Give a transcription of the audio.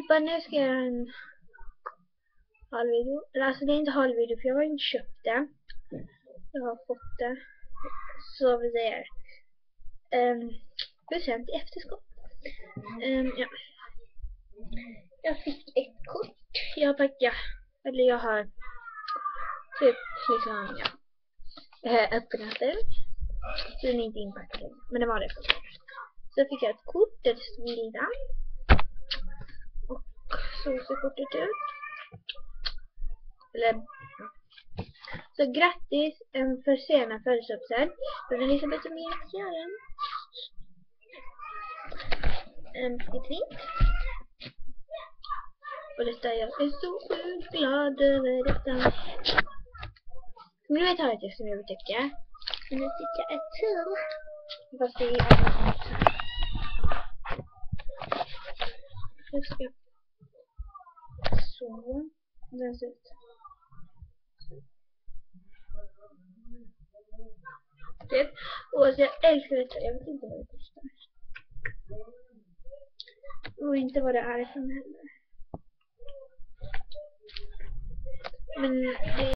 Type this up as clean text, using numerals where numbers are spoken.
Bara nu ska jag göra en halvvideo. Alltså det är inte halvvideo för jag har inte köpt det. Jag har fått det. Så vi säger. Present i efterskott. Ja. Jag fick ett kort. Jag har typ liksom, ja. Öppnat den. Så den är inte inpackad. Men det var det. Så fick jag ett kort där det stod Vilda. Och så ser kortet ut. Eller, så grattis för sena födelsedagar från Elisabeth och Miriam. Det är fint. Och detta, jag är så sjukt glad över detta. Men nu vet jag inte som jag vill tycka. Men nu tycker jag är tur. Fast det är annat. Jag ska så. Den ser ut. Det. Och jag älskar detta. Jag vet inte vad det kostar. Och inte vad det är från heller. Men det